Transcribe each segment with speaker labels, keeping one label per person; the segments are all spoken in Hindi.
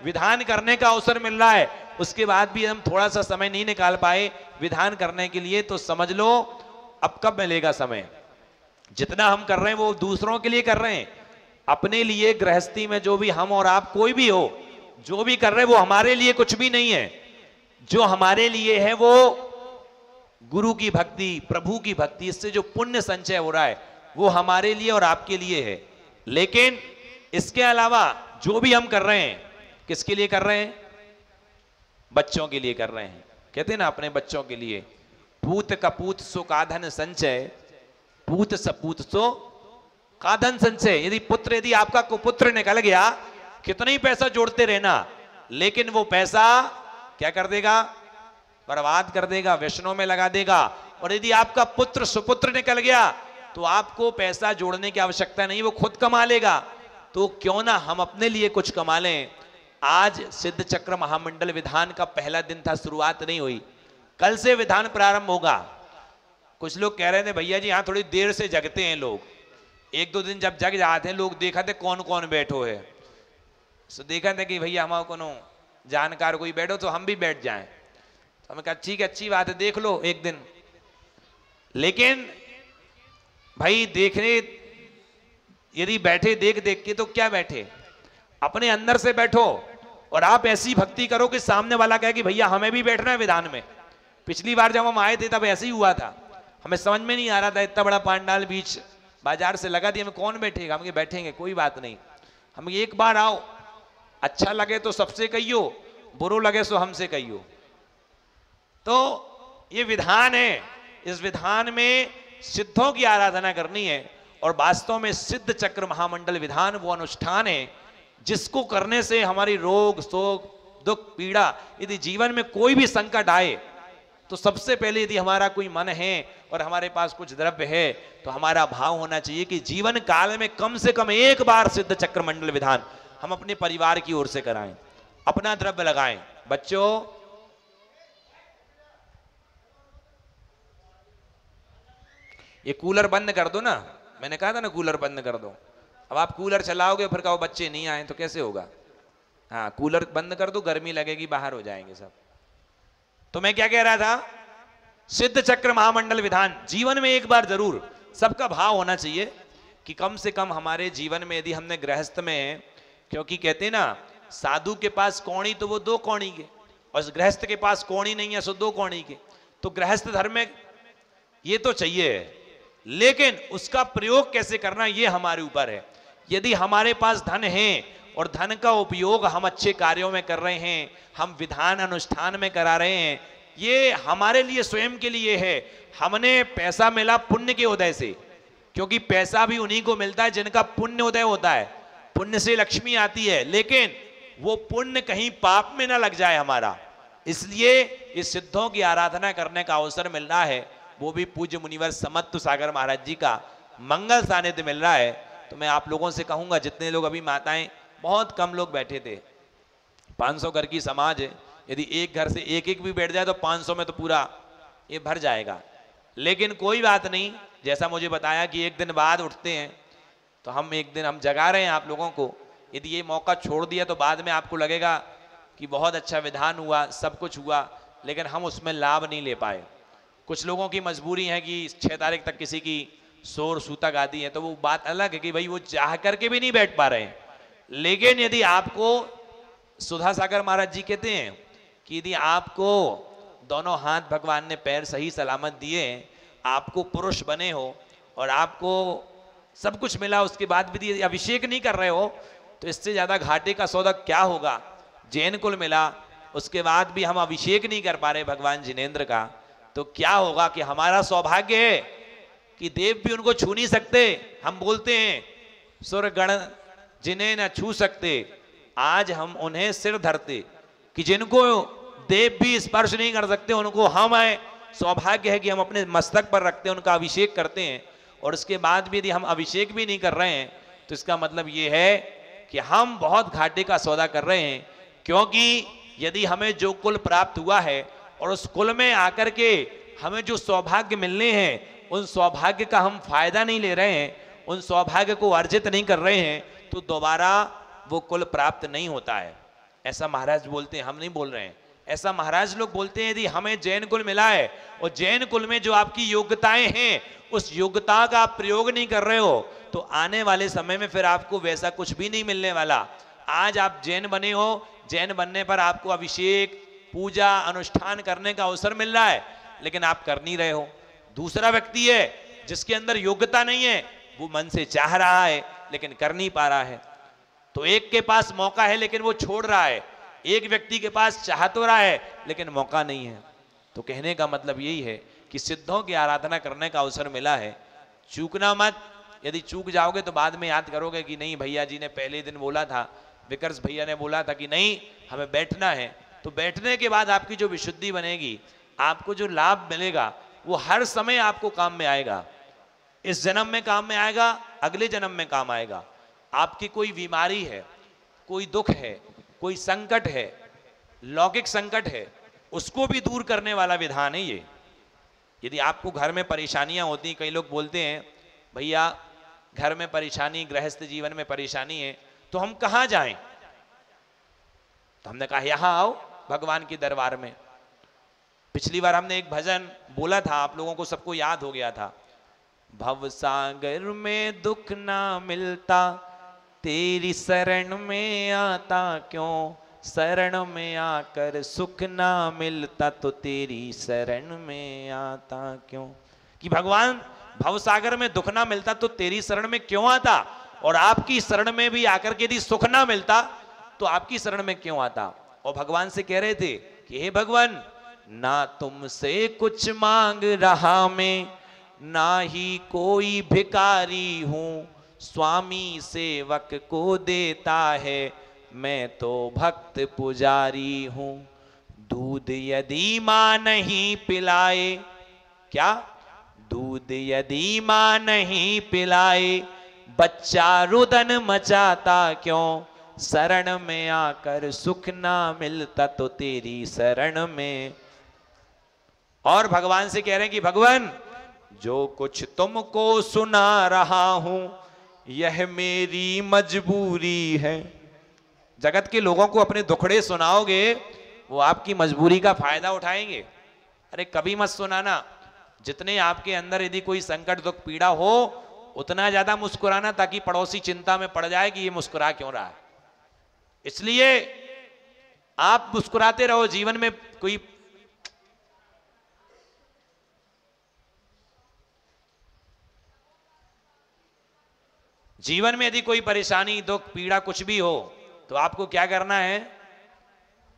Speaker 1: विधान करने का अवसर मिल रहा है, उसके बाद भी हम थोड़ा सा समय नहीं निकाल पाए विधान करने के लिए, तो समझ लो अब कब मिलेगा समय। जितना हम कर रहे हैं वो दूसरों के लिए कर रहे हैं, अपने लिए गृहस्थी में जो भी हम और आप कोई भी हो जो भी कर रहे हैं वो हमारे लिए कुछ भी नहीं है। जो हमारे लिए है वो गुरु की भक्ति, प्रभु की भक्ति, इससे जो पुण्य संचय हो रहा है वो हमारे लिए और आपके लिए है। लेकिन इसके अलावा जो भी हम कर रहे हैं किसके लिए कर रहे हैं? बच्चों के लिए कर रहे हैं। कहते हैं ना अपने बच्चों के लिए, पूत कपूत सो काधन संचय, पूत सपूत सो काधन संचय। यदि आपका कुपुत्र निकल गया, कितना ही पैसा जोड़ते रहना, लेकिन वो पैसा क्या कर देगा? बर्बाद कर देगा, व्यसनों में लगा देगा। और यदि आपका पुत्र सुपुत्र निकल गया तो आपको पैसा जोड़ने की आवश्यकता नहीं, वो खुद कमा लेगा। तो क्यों ना हम अपने लिए कुछ कमा लें। आज सिद्ध चक्र महामंडल विधान का पहला दिन था, शुरुआत नहीं हुई, कल से विधान प्रारंभ होगा। कुछ लोग कह रहे थे भैया जी यहाँ थोड़ी देर से जगते हैं लोग, एक दो दिन जब जग जाते हैं लोग, देखा थे कौन कौन बैठो है, तो देखा था कि भैया हमारा कोनो जानकार कोई बैठो तो हम भी बैठ जाएं। तो हमें कहा ठीक है, अच्छी बात है, देख लो एक दिन। लेकिन भाई देखने यदि बैठे देख देख के तो क्या बैठे, अपने अंदर से बैठो और आप ऐसी भक्ति करो कि सामने वाला कहे कि भैया हमें भी बैठना है विधान में। पिछली बार जब हम आए थे तब ऐसे ही हुआ था, हमें समझ में नहीं आ रहा था, इतना बड़ा पांडाल बीच बाजार से लगा दिया, हमें कौन बैठेगा, हम बैठेंगे कोई बात नहीं, हम एक बार आओ, अच्छा लगे तो सबसे कहियो, बुरो लगे सो हमसे कहियो। तो ये विधान है, इस विधान में सिद्धों की आराधना करनी है। और वास्तव में सिद्ध चक्र महामंडल विधान वो अनुष्ठान है जिसको करने से हमारी रोग शोक दुख पीड़ा, यदि जीवन में कोई भी संकट आए तो सबसे पहले यदि हमारा कोई मन है और हमारे पास कुछ द्रव्य है तो हमारा भाव होना चाहिए कि जीवन काल में कम से कम एक बार सिद्ध चक्र मंडल विधान हम अपने परिवार की ओर से कराएं, अपना द्रव्य लगाएं। बच्चों ये कूलर बंद कर दो ना, मैंने कहा था ना कूलर बंद कर दो। अब आप कूलर चलाओगे फिर कहो बच्चे नहीं आए तो कैसे होगा। हाँ कूलर बंद कर दो, गर्मी लगेगी, बाहर हो जाएंगे सब। तो मैं क्या कह रहा था, सिद्ध चक्र महामंडल विधान जीवन में एक बार जरूर सबका भाव होना चाहिए कि कम से कम हमारे जीवन में यदि हमने गृहस्थ में, क्योंकि कहते ना साधु के पास कौड़ी तो वो दो कौड़ी के, और गृहस्थ के पास कौड़ी नहीं है सो दो कौड़ी के। तो गृहस्थ धर्म में ये तो चाहिए, लेकिन उसका प्रयोग कैसे करना ये हमारे ऊपर है। यदि हमारे पास धन है और धन का उपयोग हम अच्छे कार्यों में कर रहे हैं, हम विधान अनुष्ठान में करा रहे हैं, ये हमारे लिए स्वयं के लिए है। हमने पैसा मिला पुण्य के उदय से, क्योंकि पैसा भी उन्हीं को मिलता है जिनका पुण्य उदय होता है। पुण्य से लक्ष्मी आती है, लेकिन वो पुण्य कहीं पाप में ना लग जाए हमारा, इसलिए इस सिद्धों की आराधना करने का अवसर मिल रहा है। वो भी पूज्य मुनिवर समत्तु सागर महाराज जी का मंगल सानिध्य मिल रहा है। तो मैं आप लोगों से कहूंगा, जितने लोग अभी माताएं, बहुत कम लोग बैठे थे, 500 घर की समाज है, यदि एक घर से एक एक भी बैठ जाए तो 500 में तो पूरा ये भर जाएगा। लेकिन कोई बात नहीं, जैसा मुझे बताया कि एक दिन बाद उठते हैं, तो हम एक दिन हम जगा रहे हैं आप लोगों को। यदि ये मौका छोड़ दिया तो बाद में आपको लगेगा कि बहुत अच्छा विधान हुआ, सब कुछ हुआ, लेकिन हम उसमें लाभ नहीं ले पाए। कुछ लोगों की मजबूरी है कि 6 तारीख तक किसी की शोर सूतक आदि है, तो वो बात अलग है कि भाई वो चाह करके भी नहीं बैठ पा रहे हैं। लेकिन यदि आपको, सुधा सागर महाराज जी कहते हैं कि यदि आपको दोनों हाथ भगवान ने पैर सही सलामत दिए, आपको पुरुष बने हो और आपको सब कुछ मिला, उसके बाद भी यदि अभिषेक नहीं कर रहे हो तो इससे ज्यादा घाटे का सौदा क्या होगा। जैन कुल मिला, उसके बाद भी हम अभिषेक नहीं कर पा रहे भगवान जिनेंद्र का, तो क्या होगा कि हमारा सौभाग्य है कि देव भी उनको छू नहीं सकते। हम बोलते हैं सुर गण जिन्हें न छू सकते, आज हम उन्हें सिर धरते, कि जिनको देव भी स्पर्श नहीं कर सकते उनको हम आए, सौभाग्य है कि हम अपने मस्तक पर रखते हैं, उनका अभिषेक करते हैं। और उसके बाद भी यदि हम अभिषेक भी नहीं कर रहे हैं तो इसका मतलब ये है कि हम बहुत घाटे का सौदा कर रहे हैं। क्योंकि यदि हमें जो कुल प्राप्त हुआ है और उस कुल में आकर के हमें जो सौभाग्य मिलने हैं, उन सौभाग्य का हम फायदा नहीं ले रहे हैं, उन सौभाग्य को अर्जित नहीं कर रहे हैं, तो दोबारा वो कुल प्राप्त नहीं होता है। ऐसा महाराज बोलते हैं, हम नहीं बोल रहे हैं, ऐसा महाराज लोग बोलते हैं। यदि हमें जैन कुल मिला है और जैन कुल में जो आपकी योग्यताएं हैं उस योग्यता का आप प्रयोग नहीं कर रहे हो तो आने वाले समय में फिर आपको वैसा कुछ भी नहीं मिलने वाला। आज आप जैन बने हो, जैन बनने पर आपको अभिषेक पूजा अनुष्ठान करने का अवसर मिल रहा है, लेकिन आप कर नहीं रहे हो। दूसरा व्यक्ति है जिसके अंदर योग्यता नहीं है, वो मन से चाह रहा है लेकिन कर नहीं पा रहा है। तो एक के पास मौका है लेकिन वो छोड़ रहा है, एक व्यक्ति के पास चाह तो रहा है लेकिन मौका नहीं है। तो कहने का मतलब यही है कि सिद्धों की आराधना करने का अवसर मिला है, चूकना मत। यदि चूक जाओगे तो बाद में याद करोगे कि नहीं भैया जी ने पहले दिन बोला था, विकर्ष भैया ने बोला था कि नहीं हमें बैठना है। तो बैठने के बाद आपकी जो विशुद्धि बनेगी, आपको जो लाभ मिलेगा वो हर समय आपको काम में आएगा। इस जन्म में काम में आएगा, अगले जन्म में काम आएगा। आपकी कोई बीमारी है, कोई दुख है, कोई संकट है, लौकिक संकट है, उसको भी दूर करने वाला विधान है ये। यदि आपको घर में परेशानियां होती, कई लोग बोलते हैं भैया घर में परेशानी, गृहस्थ जीवन में परेशानी है तो हम कहाँ जाएं? तो हमने कहा यहां आओ भगवान के दरबार में। पिछली बार हमने एक भजन बोला था, आप लोगों को सबको याद हो गया था, भव सागर में दुख ना मिलता तेरी शरण में आता क्यों, शरण में आकर सुख ना मिलता तो तेरी शरण में आता क्यों। कि भगवान भवसागर में दुख ना मिलता तो तेरी शरण में क्यों आता, और आपकी शरण में भी आकर के यदि सुख ना मिलता तो आपकी शरण में क्यों आता। और भगवान से कह रहे थे कि हे भगवान, ना तुमसे कुछ मांग रहा मैं, ना ही कोई भिखारी हूं, स्वामी सेवक को देता है, मैं तो भक्त पुजारी हूं। दूध यदि मां नहीं पिलाए, क्या दूध यदि मां नहीं पिलाए, बच्चा रुदन मचाता क्यों, शरण में आकर सुख ना मिलता तो तेरी शरण में। और भगवान से कह रहे हैं कि भगवान जो कुछ तुमको सुना रहा हूं यह मेरी मजबूरी है। जगत के लोगों को अपने दुखड़े सुनाओगे वो आपकी मजबूरी का फायदा उठाएंगे। अरे कभी मत सुनाना, जितने आपके अंदर यदि कोई संकट दुख पीड़ा हो उतना ज्यादा मुस्कुराना, ताकि पड़ोसी चिंता में पड़ जाए कि ये मुस्कुरा क्यों रहा है। इसलिए आप मुस्कुराते रहो। जीवन में कोई जीवन में यदि कोई परेशानी दुख पीड़ा कुछ भी हो तो आपको क्या करना है,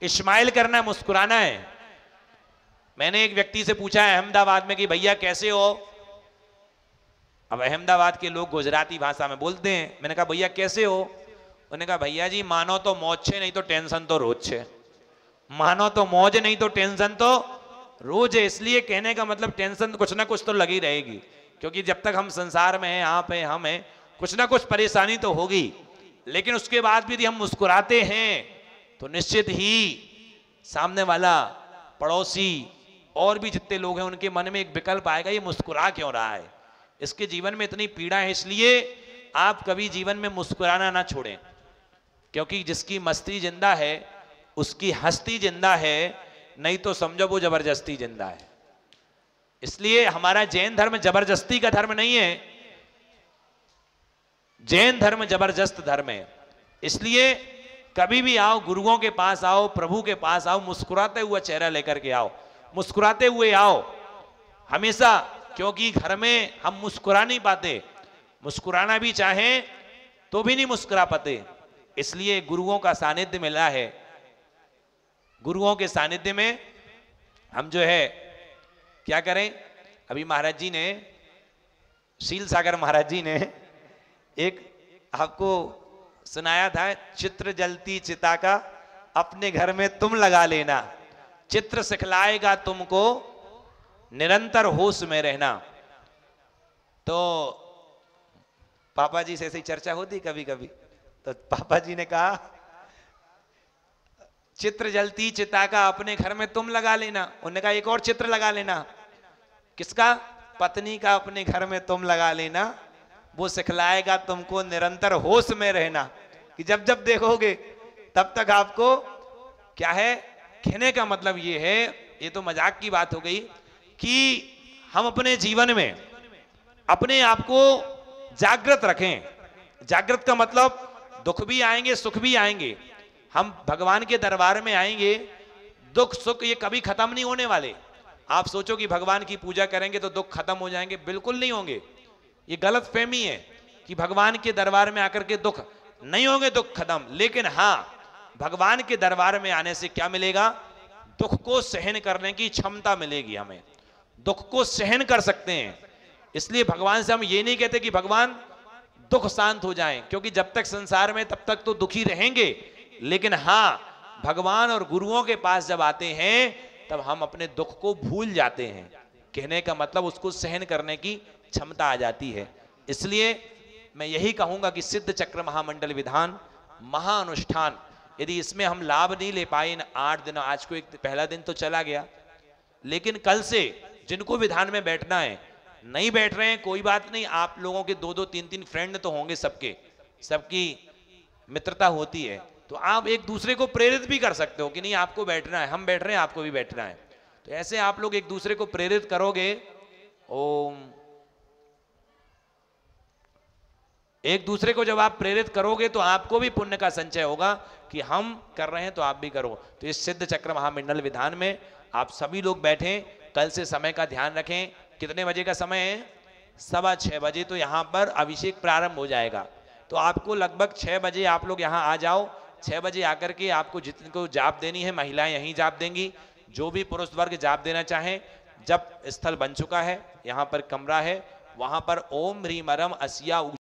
Speaker 1: इस्माइल करना है, मुस्कुराना है। मैंने एक व्यक्ति से पूछा है अहमदाबाद में कि भैया कैसे हो। अब अहमदाबाद के लोग गुजराती भाषा में बोलते हैं। मैंने कहा भैया कैसे हो, उन्होंने कहा भैया जी मानो तो मौज छे नहीं तो टेंशन तो रोज छे। मानो तो मौज नहीं तो टेंशन तो रोज है। इसलिए कहने का मतलब टेंशन कुछ ना कुछ तो लगी रहेगी, क्योंकि जब तक हम संसार में हैं, आप हैं, हम हैं, कुछ ना कुछ परेशानी तो होगी। लेकिन उसके बाद भी यदि हम मुस्कुराते हैं तो निश्चित ही सामने वाला पड़ोसी और भी जितने लोग हैं उनके मन में एक विकल्प आएगा, ये मुस्कुरा क्यों रहा है, इसके जीवन में इतनी पीड़ा है। इसलिए आप कभी जीवन में मुस्कुराना ना छोड़ें, क्योंकि जिसकी मस्ती जिंदा है उसकी हस्ती जिंदा है, नहीं तो समझो वो जबरदस्ती जिंदा है। इसलिए हमारा जैन धर्म जबरदस्ती का धर्म नहीं है, जैन धर्म जबरदस्त धर्म है। इसलिए कभी भी आओ, गुरुओं के पास आओ, प्रभु के पास आओ, मुस्कुराते हुआ चेहरा लेकर के आओ, मुस्कुराते हुए आओ हमेशा। क्योंकि घर में हम मुस्कुरा नहीं पाते, मुस्कुराना भी चाहें तो भी नहीं मुस्कुरा पाते। इसलिए गुरुओं का सानिध्य मिला है। गुरुओं के सानिध्य में हम जो है क्या करें। अभी महाराज जी ने, शील सागर महाराज जी ने एक आपको सुनाया था, चित्र जलती चिता का अपने घर में तुम लगा लेना, चित्र सिखलाएगा तुमको निरंतर होश में रहना। तो पापा जी से ऐसी चर्चा होती कभी कभी, तो पापा जी ने कहा चित्र जलती चिता का अपने घर में तुम लगा लेना। उन्होंने कहा एक और चित्र लगा लेना। किसका? पत्नी का अपने घर में तुम लगा लेना, वो सिखलाएगा तुमको निरंतर होश में रहना। कि जब जब देखोगे तब तक आपको क्या है? कहने का मतलब ये है, ये तो मजाक की बात हो गई, कि हम अपने जीवन में अपने आप को जागृत रखें। जागृत का मतलब दुख भी आएंगे सुख भी आएंगे, हम भगवान के दरबार में आएंगे, दुख सुख ये कभी खत्म नहीं होने वाले। आप सोचो कि भगवान की पूजा करेंगे तो दुख खत्म हो जाएंगे, बिल्कुल नहीं होंगे। ये गलत फहमी है कि भगवान के दरबार में आकर के दुख नहीं होंगे, दुख खत्म। लेकिन हाँ, भगवान के दरबार में आने से क्या मिलेगा? दुख को सहन करने की क्षमता मिलेगी हमें, दुख को सहन कर सकते हैं। इसलिए भगवान से हम ये नहीं कहते कि भगवान दुख शांत हो जाएं, क्योंकि जब तक संसार में तब तक तो दुखी रहेंगे। लेकिन हाँ, भगवान और गुरुओं के पास जब आते हैं तब हम अपने दुख को भूल जाते हैं। कहने का मतलब उसको सहन करने की क्षमता आ जाती है। इसलिए मैं यही कहूंगा कि सिद्ध चक्र महामंडल विधान महाअनुष्ठान, यदि इसमें हम लाभ नहीं ले पाए इन 8 दिन, आज को एक पहला दिन तो चला गया, लेकिन कल से जिनको विधान में बैठना है, नहीं बैठ रहे हैं कोई बात नहीं, आप लोगों के 2-2 3-3 फ्रेंड तो होंगे, सबकी मित्रता होती है, तो आप एक दूसरे को प्रेरित भी कर सकते हो कि नहीं आपको बैठना है, हम बैठ रहे हैं आपको भी बैठना है। तो ऐसे आप लोग एक दूसरे को प्रेरित करोगे। ओम, एक दूसरे को जब आप प्रेरित करोगे तो आपको भी पुण्य का संचय होगा कि हम कर रहे हैं तो आप भी करो। तो इस सिद्ध चक्र महामंडल विधान में आप सभी लोग बैठें। कल से समय का ध्यान रखें। कितने बजे का समय है? 6:15 बजे तो यहाँ पर अभिषेक प्रारंभ हो जाएगा। तो आपको लगभग 6 बजे आप लोग यहाँ आ जाओ। 6 बजे आकर के आपको जितने को जाप देनी है, महिलाएं यहीं जाप देंगी, जो भी पुरुष वर्ग जाप देना चाहें। जब स्थल बन चुका है, यहाँ पर कमरा है, वहां पर ओम ह्रीम अरम असिया